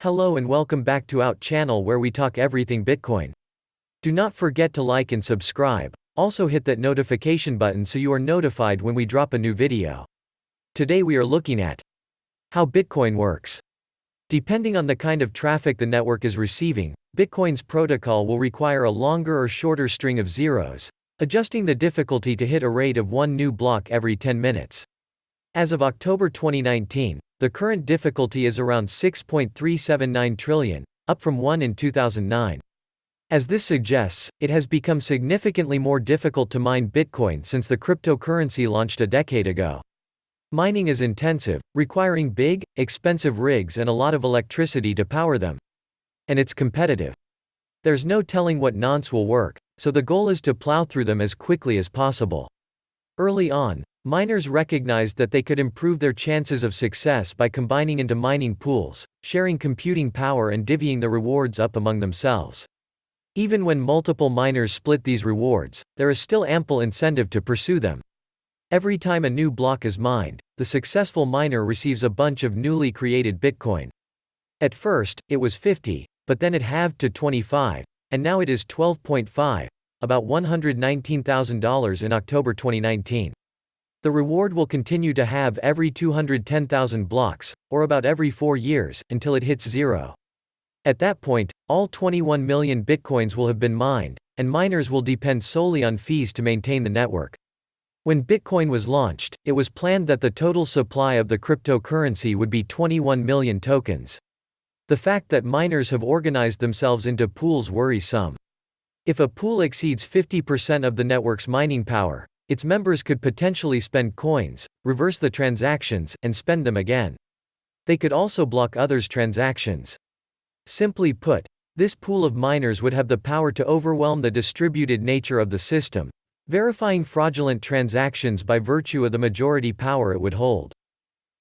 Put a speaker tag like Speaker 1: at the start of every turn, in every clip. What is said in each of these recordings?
Speaker 1: Hello and welcome back to Out Channel where we talk everything Bitcoin. Do not forget to like and subscribe, also hit that notification button so you are notified when we drop a new video. Today we are looking at how Bitcoin works. Depending on the kind of traffic the network is receiving, Bitcoin's protocol will require a longer or shorter string of zeros, adjusting the difficulty to hit a rate of one new block every 10 minutes. As of October 2019, the current difficulty is around 6.379 trillion, up from 1 in 2009. As this suggests, it has become significantly more difficult to mine Bitcoin since the cryptocurrency launched a decade ago. Mining is intensive, requiring big, expensive rigs and a lot of electricity to power them. And it's competitive. There's no telling what nonce will work, so the goal is to plow through them as quickly as possible. Early on, miners recognized that they could improve their chances of success by combining into mining pools, sharing computing power and divvying the rewards up among themselves. Even when multiple miners split these rewards, there is still ample incentive to pursue them. Every time a new block is mined, the successful miner receives a bunch of newly created Bitcoin. At first, it was 50, but then it halved to 25, and now it is 12.5, about $119,000 in October 2019. The reward will continue to halve every 210,000 blocks, or about every 4 years, until it hits zero. At that point, all 21 million bitcoins will have been mined, and miners will depend solely on fees to maintain the network. When Bitcoin was launched, it was planned that the total supply of the cryptocurrency would be 21 million tokens. The fact that miners have organized themselves into pools worries some. If a pool exceeds 50% of the network's mining power, its members could potentially spend coins, reverse the transactions, and spend them again. They could also block others' transactions. Simply put, this pool of miners would have the power to overwhelm the distributed nature of the system, verifying fraudulent transactions by virtue of the majority power it would hold.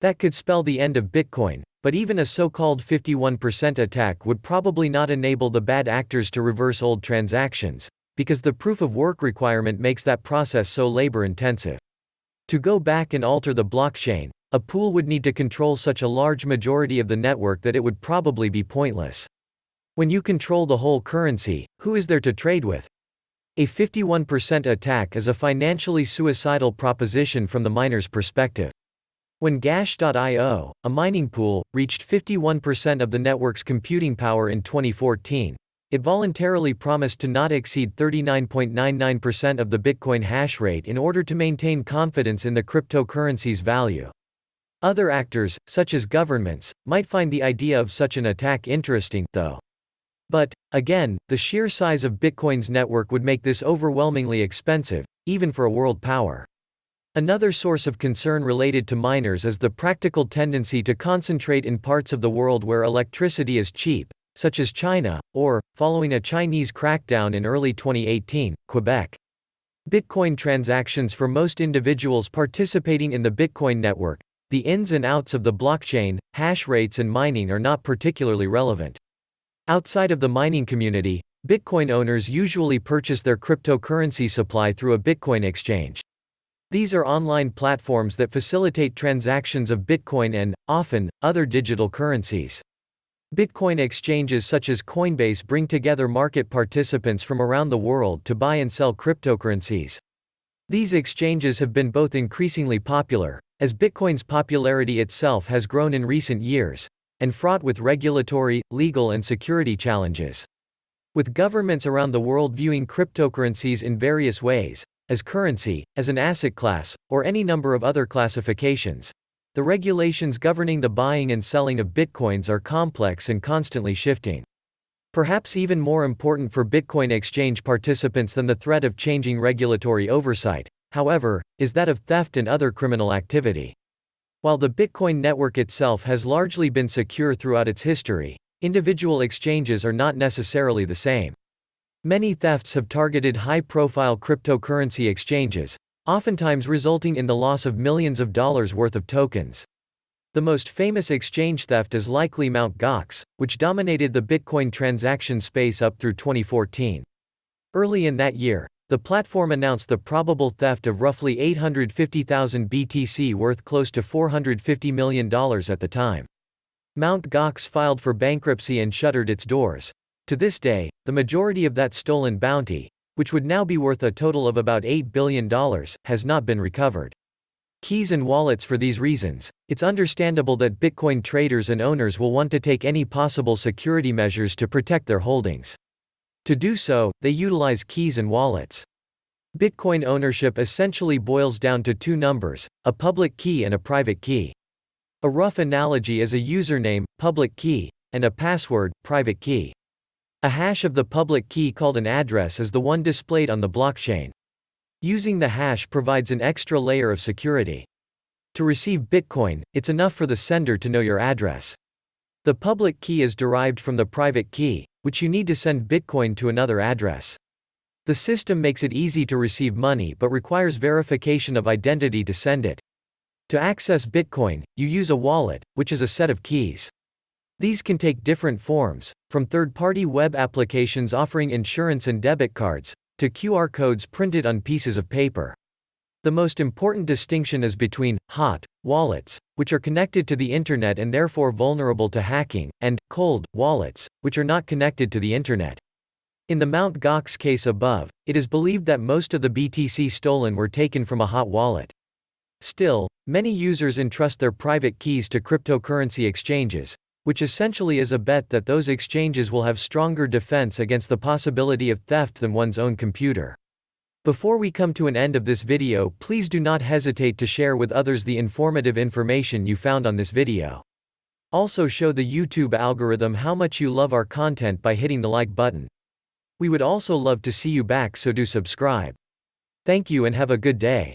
Speaker 1: That could spell the end of Bitcoin, but even a so-called 51% attack would probably not enable the bad actors to reverse old transactions, because the proof of work requirement makes that process so labor-intensive. To go back and alter the blockchain, a pool would need to control such a large majority of the network that it would probably be pointless. When you control the whole currency, who is there to trade with? A 51% attack is a financially suicidal proposition from the miner's perspective. When Gash.io, a mining pool, reached 51% of the network's computing power in 2014, it voluntarily promised to not exceed 39.99% of the Bitcoin hash rate in order to maintain confidence in the cryptocurrency's value. Other actors, such as governments, might find the idea of such an attack interesting, though. But, again, the sheer size of Bitcoin's network would make this overwhelmingly expensive, even for a world power. Another source of concern related to miners is the practical tendency to concentrate in parts of the world where electricity is cheap, such as China, or, following a Chinese crackdown in early 2018, Quebec. Bitcoin transactions for most individuals participating in the Bitcoin network, the ins and outs of the blockchain, hash rates and mining are not particularly relevant. Outside of the mining community, Bitcoin owners usually purchase their cryptocurrency supply through a Bitcoin exchange. These are online platforms that facilitate transactions of Bitcoin and, often, other digital currencies. Bitcoin exchanges such as Coinbase bring together market participants from around the world to buy and sell cryptocurrencies. These exchanges have been both increasingly popular, as Bitcoin's popularity itself has grown in recent years, and fraught with regulatory, legal and security challenges. With governments around the world viewing cryptocurrencies in various ways, as currency, as an asset class, or any number of other classifications, the regulations governing the buying and selling of Bitcoins are complex and constantly shifting. Perhaps even more important for Bitcoin exchange participants than the threat of changing regulatory oversight, however, is that of theft and other criminal activity. While the Bitcoin network itself has largely been secure throughout its history, individual exchanges are not necessarily the same. Many thefts have targeted high-profile cryptocurrency exchanges, oftentimes resulting in the loss of millions of dollars worth of tokens. The most famous exchange theft is likely Mt. Gox, which dominated the Bitcoin transaction space up through 2014. Early in that year, the platform announced the probable theft of roughly 850,000 BTC worth close to $450 million at the time. Mt. Gox filed for bankruptcy and shuttered its doors. To this day, the majority of that stolen bounty, which would now be worth a total of about $8 billion, has not been recovered. Keys and wallets. For these reasons, it's understandable that Bitcoin traders and owners will want to take any possible security measures to protect their holdings. To do so, they utilize keys and wallets. Bitcoin ownership essentially boils down to two numbers, a public key and a private key. A rough analogy is a username, public key, and a password, private key. A hash of the public key called an address is the one displayed on the blockchain. Using the hash provides an extra layer of security. To receive Bitcoin, it's enough for the sender to know your address. The public key is derived from the private key, which you need to send Bitcoin to another address. The system makes it easy to receive money but requires verification of identity to send it. To access Bitcoin, you use a wallet, which is a set of keys. These can take different forms, from third-party web applications offering insurance and debit cards, to QR codes printed on pieces of paper. The most important distinction is between hot wallets, which are connected to the internet and therefore vulnerable to hacking, and cold wallets, which are not connected to the internet. In the Mt. Gox case above, it is believed that most of the BTC stolen were taken from a hot wallet. Still, many users entrust their private keys to cryptocurrency exchanges, which essentially is a bet that those exchanges will have stronger defense against the possibility of theft than one's own computer. Before we come to an end of this video, please do not hesitate to share with others the informative information you found on this video. Also show the YouTube algorithm how much you love our content by hitting the like button. We would also love to see you back, so do subscribe. Thank you and have a good day.